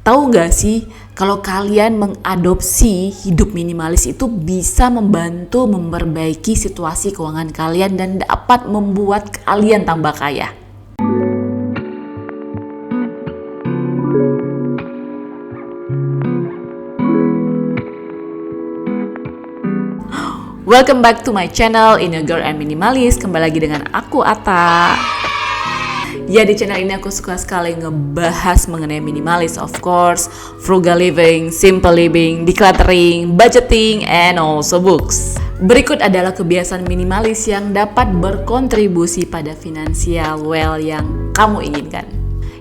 Tahu nggak sih, kalau kalian mengadopsi hidup minimalis itu bisa membantu memperbaiki situasi keuangan kalian dan dapat membuat kalian tambah kaya. Welcome back to my channel, Inner Girl and Minimalist. Kembali lagi dengan aku, Ata. Ya, di channel ini aku suka sekali ngebahas mengenai minimalis, of course, frugal living, simple living, decluttering, budgeting, and also books. Berikut adalah kebiasaan minimalis yang dapat berkontribusi pada financial well yang kamu inginkan.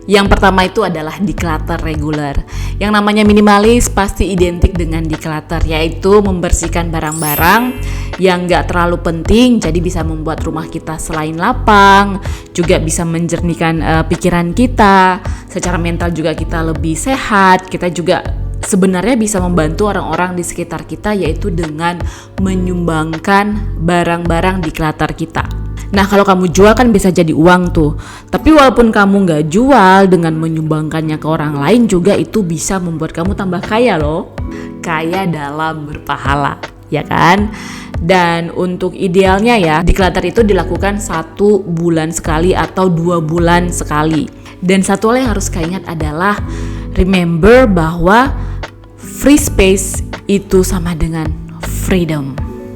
Yang pertama itu adalah declutter reguler. Yang namanya minimalis pasti identik dengan declutter, yaitu membersihkan barang-barang yang gak terlalu penting, jadi bisa membuat rumah kita selain lapang, juga bisa menjernihkan pikiran kita, secara mental juga kita lebih sehat, kita juga sebenarnya bisa membantu orang-orang di sekitar kita, yaitu dengan menyumbangkan barang-barang declutter kita. Nah, kalau kamu jual kan bisa jadi uang tuh. Tapi walaupun kamu gak jual, dengan menyumbangkannya ke orang lain juga itu bisa membuat kamu tambah kaya loh. Kaya dalam berpahala, ya kan? Dan untuk idealnya ya, declutter itu dilakukan 1 bulan sekali atau 2 bulan sekali. Dan satu hal yang harus kalian ingat adalah, remember bahwa free space itu sama dengan freedom.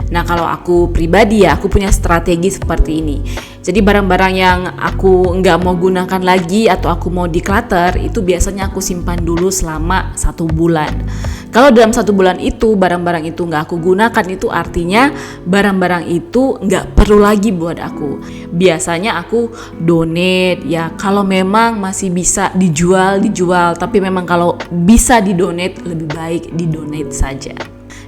Nah, kalau aku pribadi ya, aku punya strategi seperti ini. Jadi barang-barang yang aku nggak mau gunakan lagi atau aku mau declutter, itu biasanya aku simpan dulu selama 1 bulan. Kalau dalam 1 bulan itu barang-barang itu nggak aku gunakan, itu artinya barang-barang itu nggak perlu lagi buat aku. Biasanya aku donate ya, kalau memang masih bisa dijual. Tapi memang kalau bisa didonate, lebih baik didonate saja.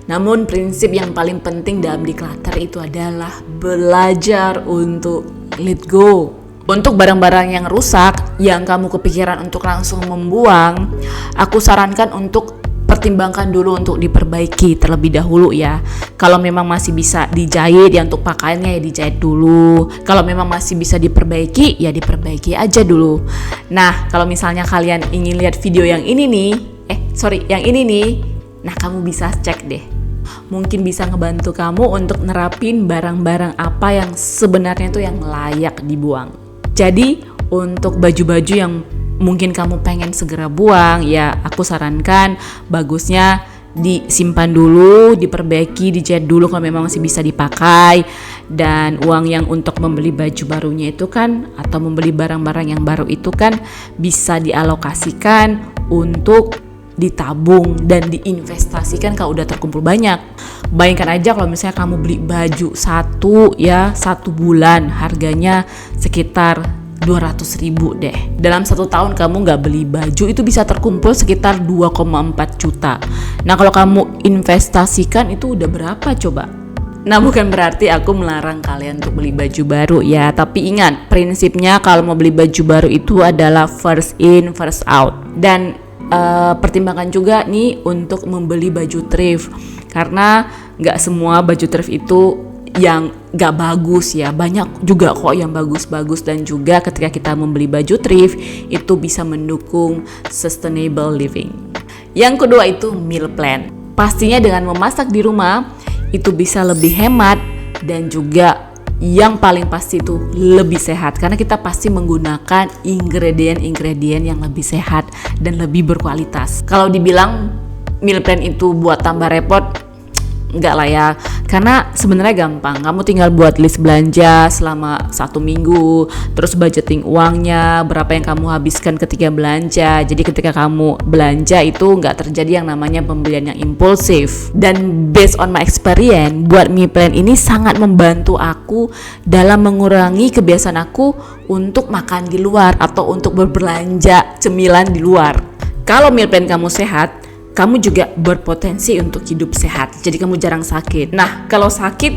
Namun prinsip yang paling penting dalam declutter itu adalah belajar untuk let go. Untuk barang-barang yang rusak, yang kamu kepikiran untuk langsung membuang, aku sarankan untuk pertimbangkan dulu untuk diperbaiki terlebih dahulu ya. Kalau memang masih bisa dijahit ya, untuk pakaiannya ya dijahit dulu. Kalau memang masih bisa diperbaiki ya diperbaiki aja dulu. Nah, kalau misalnya kalian ingin lihat video yang ini nih, nah kamu bisa cek deh. Mungkin bisa ngebantu kamu untuk nerapin barang-barang apa yang sebenarnya itu yang layak dibuang. Jadi untuk baju-baju yang mungkin kamu pengen segera buang, ya aku sarankan bagusnya disimpan dulu, diperbaiki, dijahit dulu kalau memang masih bisa dipakai. Dan uang yang untuk membeli baju barunya itu kan, atau membeli barang-barang yang baru itu kan, bisa dialokasikan untuk ditabung dan diinvestasikan kalau udah terkumpul banyak. Bayangkan aja kalau misalnya kamu beli baju 1 bulan harganya sekitar 200.000 deh. Dalam 1 tahun kamu gak beli baju, itu bisa terkumpul sekitar 2,4 juta. Nah, kalau kamu investasikan itu udah berapa coba? Nah, bukan berarti aku melarang kalian untuk beli baju baru ya, tapi ingat, prinsipnya kalau mau beli baju baru itu adalah first in, first out. Dan pertimbangkan juga nih untuk membeli baju thrift, karena gak semua baju thrift itu yang gak bagus ya, banyak juga kok yang bagus-bagus. Dan juga ketika kita membeli baju thrift itu bisa mendukung sustainable living. Yang kedua itu meal plan. Pastinya dengan memasak di rumah itu bisa lebih hemat, dan juga yang paling pasti itu lebih sehat, karena kita pasti menggunakan ingredient yang lebih sehat dan lebih berkualitas. Kalau dibilang meal plan itu buat tambah repot, enggak lah ya, karena sebenarnya gampang. Kamu tinggal buat list belanja selama 1 minggu, terus budgeting uangnya, berapa yang kamu habiskan ketika belanja. Jadi ketika kamu belanja itu enggak terjadi yang namanya pembelian yang impulsif. Dan based on my experience, buat meal plan ini sangat membantu aku dalam mengurangi kebiasaan aku untuk makan di luar atau untuk berbelanja cemilan di luar. Kalau meal plan kamu sehat, kamu juga berpotensi untuk hidup sehat, jadi kamu jarang sakit. Nah, kalau sakit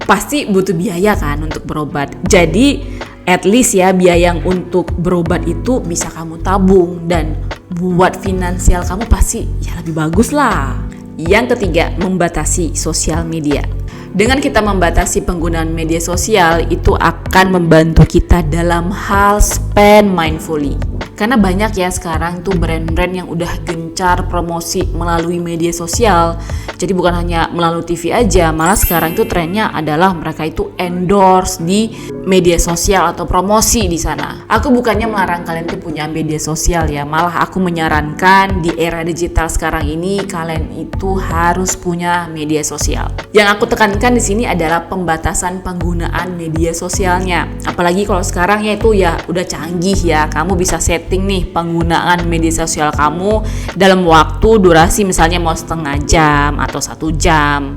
pasti butuh biaya kan untuk berobat. Jadi at least ya, biaya yang untuk berobat itu bisa kamu tabung, dan buat finansial kamu pasti ya lebih bagus lah. Yang ketiga, membatasi sosial media. Dengan kita membatasi penggunaan media sosial, itu akan membantu kita dalam hal spend mindfully. Karena banyak ya sekarang tuh brand-brand yang udah gencar promosi melalui media sosial. Jadi bukan hanya melalui TV aja, malah sekarang itu trennya adalah mereka itu endorse di media sosial atau promosi di sana. Aku bukannya melarang kalian tuh punya media sosial ya, malah aku menyarankan di era digital sekarang ini kalian itu harus punya media sosial. Yang aku tekankan di sini adalah pembatasan penggunaan media sosialnya. Apalagi kalau sekarang ya itu ya udah canggih ya, kamu bisa setting nih penggunaan media sosial kamu dalam waktu durasi misalnya mau setengah jam atau 1 jam.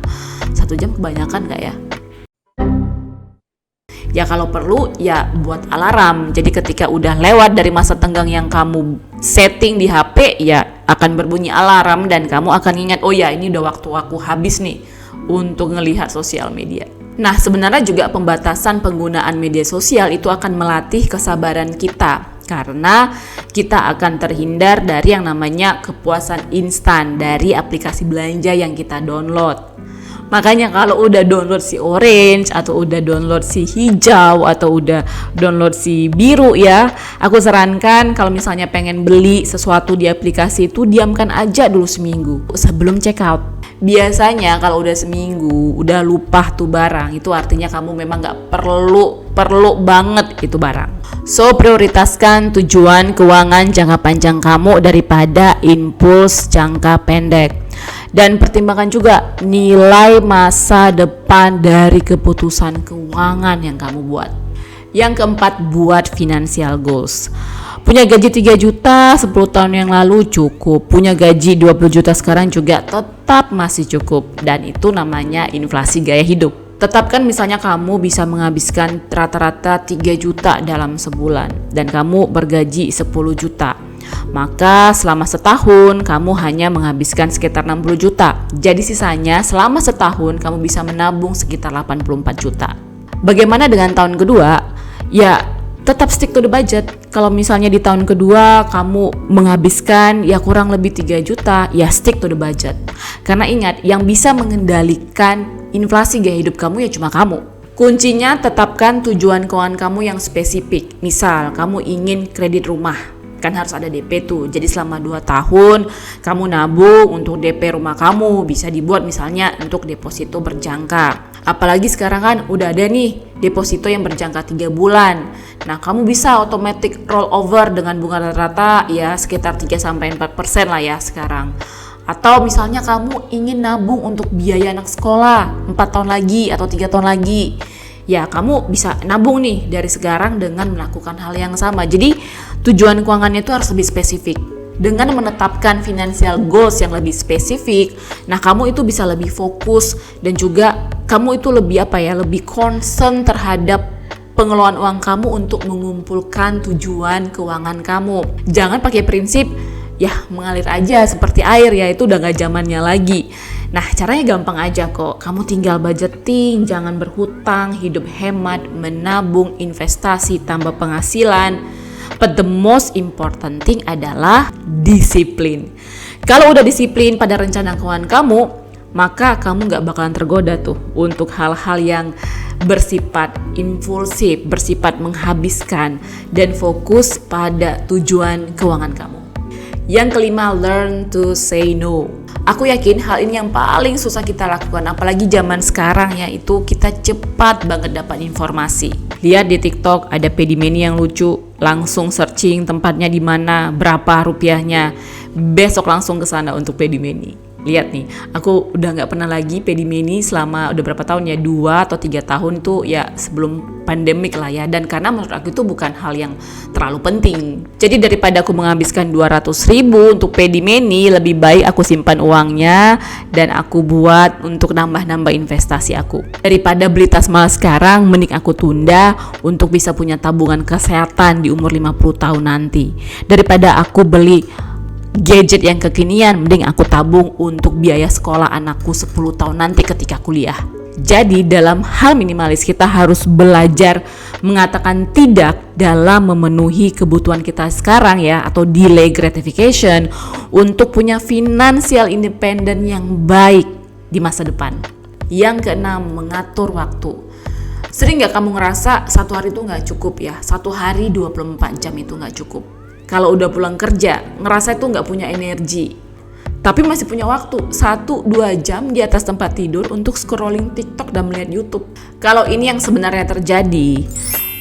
1 jam kebanyakan gak ya? Ya kalau perlu ya buat alarm. Jadi ketika udah lewat dari masa tenggang yang kamu setting di HP ya akan berbunyi alarm dan kamu akan ingat, oh ya ini udah waktu aku habis nih untuk ngelihat sosial media. Nah sebenarnya juga pembatasan penggunaan media sosial itu akan melatih kesabaran kita. Karena kita akan terhindar dari yang namanya kepuasan instan dari aplikasi belanja yang kita download. Makanya kalau udah download si orange atau udah download si hijau atau udah download si biru ya, aku sarankan kalau misalnya pengen beli sesuatu di aplikasi itu diamkan aja dulu seminggu sebelum check out. Biasanya kalau udah seminggu udah lupa tuh barang, itu artinya kamu memang gak perlu banget itu barang. So prioritaskan tujuan keuangan jangka panjang kamu daripada impuls jangka pendek. Dan pertimbangkan juga nilai masa depan dari keputusan keuangan yang kamu buat. Yang keempat, buat financial goals. Punya gaji 3 juta 10 tahun yang lalu cukup. Punya gaji 20 juta sekarang juga tetap masih cukup. Dan itu namanya inflasi gaya hidup. Tetapkan misalnya kamu bisa menghabiskan rata-rata 3 juta dalam sebulan. Dan kamu bergaji 10 juta. Maka selama setahun kamu hanya menghabiskan sekitar 60 juta. Jadi sisanya selama setahun kamu bisa menabung sekitar 84 juta. Bagaimana dengan tahun kedua? Ya tetap stick to the budget. Kalau misalnya di tahun kedua kamu menghabiskan ya kurang lebih 3 juta, ya stick to the budget. Karena ingat, yang bisa mengendalikan inflasi gaya hidup kamu ya cuma kamu. Kuncinya tetapkan tujuan keuangan kamu yang spesifik. Misal kamu ingin kredit rumah, kan harus ada DP tuh. Jadi selama 2 tahun kamu nabung untuk DP rumah kamu, bisa dibuat misalnya untuk deposito berjangka. Apalagi sekarang kan udah ada nih deposito yang berjangka 3 bulan. Nah kamu bisa automatic roll over dengan bunga rata-rata ya sekitar 3-4% lah ya sekarang. Atau misalnya kamu ingin nabung untuk biaya anak sekolah 4 tahun lagi atau 3 tahun lagi, ya kamu bisa nabung nih dari sekarang dengan melakukan hal yang sama. Jadi tujuan keuangannya itu harus lebih spesifik. Dengan menetapkan financial goals yang lebih spesifik, nah kamu itu bisa lebih fokus dan juga kamu itu lebih concern terhadap pengelolaan uang kamu untuk mengumpulkan tujuan keuangan kamu. Jangan pakai prinsip ya mengalir aja seperti air ya, itu udah gak zamannya lagi. Nah caranya gampang aja kok, kamu tinggal budgeting, jangan berhutang, hidup hemat, menabung, investasi, tambah penghasilan. But the most important thing adalah disiplin. Kalau udah disiplin pada rencana keuangan kamu, maka kamu gak bakalan tergoda tuh untuk hal-hal yang bersifat impulsif, bersifat menghabiskan, dan fokus pada tujuan keuangan kamu. Yang kelima, learn to say no. Aku yakin hal ini yang paling susah kita lakukan, apalagi zaman sekarang ya, itu kita cepat banget dapat informasi. Lihat di TikTok ada pedimeni yang lucu, langsung searching tempatnya di mana, berapa rupiahnya, besok langsung ke sana untuk pedimeni. Lihat nih, aku udah nggak pernah lagi pedimeni selama udah berapa tahun ya, 2 atau 3 tahun tuh ya sebelum pandemik lah ya. Dan karena menurut aku itu bukan hal yang terlalu penting. Jadi daripada aku menghabiskan 200.000 untuk pedimeni, lebih baik aku simpan uangnya dan aku buat untuk nambah-nambah investasi aku. Daripada beli tas mahal sekarang, mending aku tunda untuk bisa punya tabungan kesehatan di umur 50 tahun nanti. Daripada aku beli gadget yang kekinian, mending aku tabung untuk biaya sekolah anakku 10 tahun nanti ketika kuliah. Jadi dalam hal minimalis kita harus belajar mengatakan tidak dalam memenuhi kebutuhan kita sekarang ya, atau delay gratification, untuk punya financial independent yang baik di masa depan. Yang keenam, mengatur waktu. Sering gak kamu ngerasa satu hari itu gak cukup ya? Satu hari 24 jam itu gak cukup. kalau udah pulang kerja ngerasa itu nggak punya energi, tapi masih punya waktu 1-2 jam di atas tempat tidur untuk scrolling TikTok dan melihat YouTube. Kalau ini yang sebenarnya terjadi,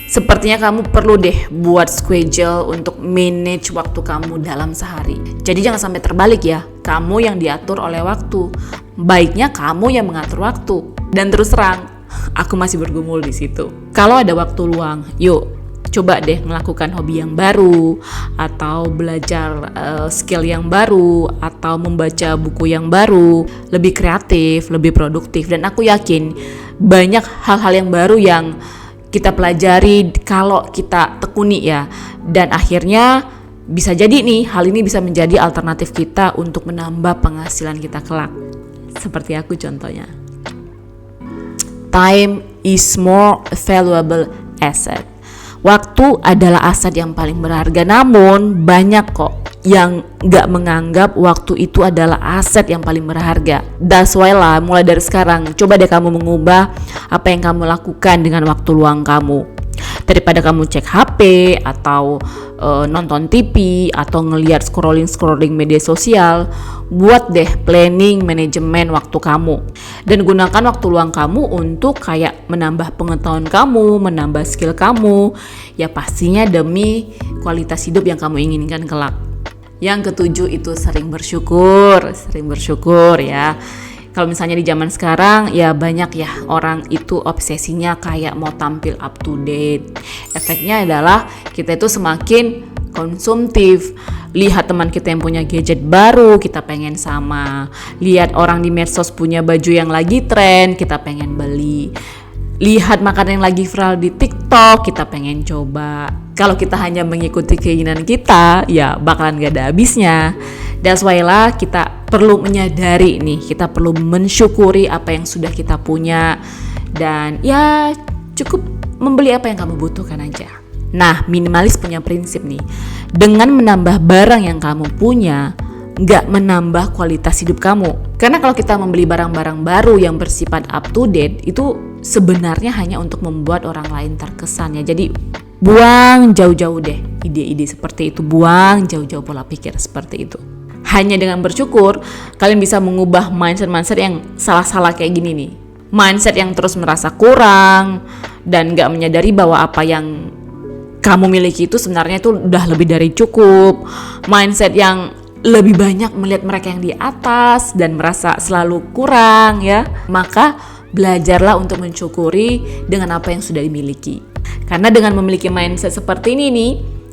sepertinya kamu perlu deh buat schedule untuk manage waktu kamu dalam sehari. Jadi jangan sampai terbalik ya, kamu yang diatur oleh waktu. Baiknya kamu yang mengatur waktu. Dan terus terang, aku masih bergumul di situ. Kalau ada waktu luang, yuk coba deh melakukan hobi yang baru, atau belajar skill yang baru, atau membaca buku yang baru, lebih kreatif, lebih produktif. Dan aku yakin banyak hal-hal yang baru yang kita pelajari kalau kita tekuni ya. Dan akhirnya bisa jadi nih, hal ini bisa menjadi alternatif kita untuk menambah penghasilan kita kelak. Seperti aku contohnya. Time is more valuable asset. Waktu adalah aset yang paling berharga, namun banyak kok yang gak menganggap waktu itu adalah aset yang paling berharga. That's why lah, mulai dari sekarang, coba deh kamu mengubah apa yang kamu lakukan dengan waktu luang kamu. Daripada kamu cek HP atau nonton TV atau ngelihat scrolling media sosial, buat deh planning manajemen waktu kamu. Dan gunakan waktu luang kamu untuk kayak menambah pengetahuan kamu, menambah skill kamu. Ya pastinya demi kualitas hidup yang kamu inginkan kelak. Yang ketujuh itu sering bersyukur ya. Kalau misalnya di zaman sekarang ya banyak ya orang itu obsesinya kayak mau tampil up to date. Efeknya adalah kita itu semakin konsumtif. Lihat teman kita yang punya gadget baru, kita pengen sama. Lihat orang di medsos punya baju yang lagi tren, kita pengen beli. Lihat makanan yang lagi viral di TikTok, kita pengen coba. Kalau kita hanya mengikuti keinginan kita, ya bakalan gak ada habisnya. That's why lah kita perlu menyadari nih, kita perlu mensyukuri apa yang sudah kita punya. Dan ya cukup membeli apa yang kamu butuhkan aja. Nah, minimalis punya prinsip nih. Dengan menambah barang yang kamu punya, gak menambah kualitas hidup kamu. Karena kalau kita membeli barang-barang baru yang bersifat up to date, itu sebenarnya hanya untuk membuat orang lain terkesan ya. Jadi buang jauh-jauh deh ide-ide seperti itu, buang jauh-jauh pola pikir seperti itu. Hanya dengan bersyukur, kalian bisa mengubah mindset yang salah-salah kayak gini nih. Mindset yang terus merasa kurang dan gak menyadari bahwa apa yang kamu miliki itu sebenarnya itu udah lebih dari cukup. Mindset yang lebih banyak melihat mereka yang di atas dan merasa selalu kurang ya. Maka belajarlah untuk mensyukuri dengan apa yang sudah dimiliki. Karena dengan memiliki mindset seperti ini nih,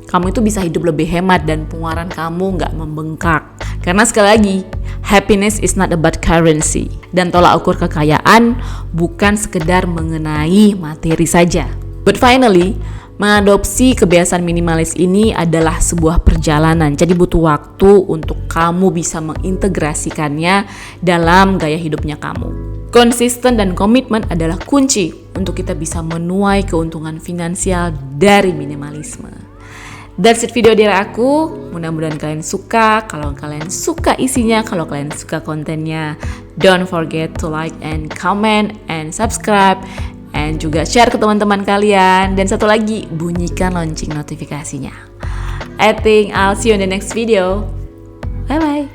kamu itu bisa hidup lebih hemat dan pengeluaran kamu gak membengkak. Karena sekali lagi, happiness is not about currency. Dan tolak ukur kekayaan bukan sekedar mengenai materi saja. But finally, mengadopsi kebiasaan minimalis ini adalah sebuah perjalanan. Jadi butuh waktu untuk kamu bisa mengintegrasikannya dalam gaya hidupnya kamu. Konsisten dan komitmen adalah kunci untuk kita bisa menuai keuntungan finansial dari minimalisme. That's it video dari aku. Mudah-mudahan kalian suka. Kalau kalian suka isinya, kalau kalian suka kontennya, don't forget to like and comment and subscribe. And juga share ke teman-teman kalian. Dan satu lagi, bunyikan lonceng notifikasinya. I think I'll see you in the next video. Bye-bye.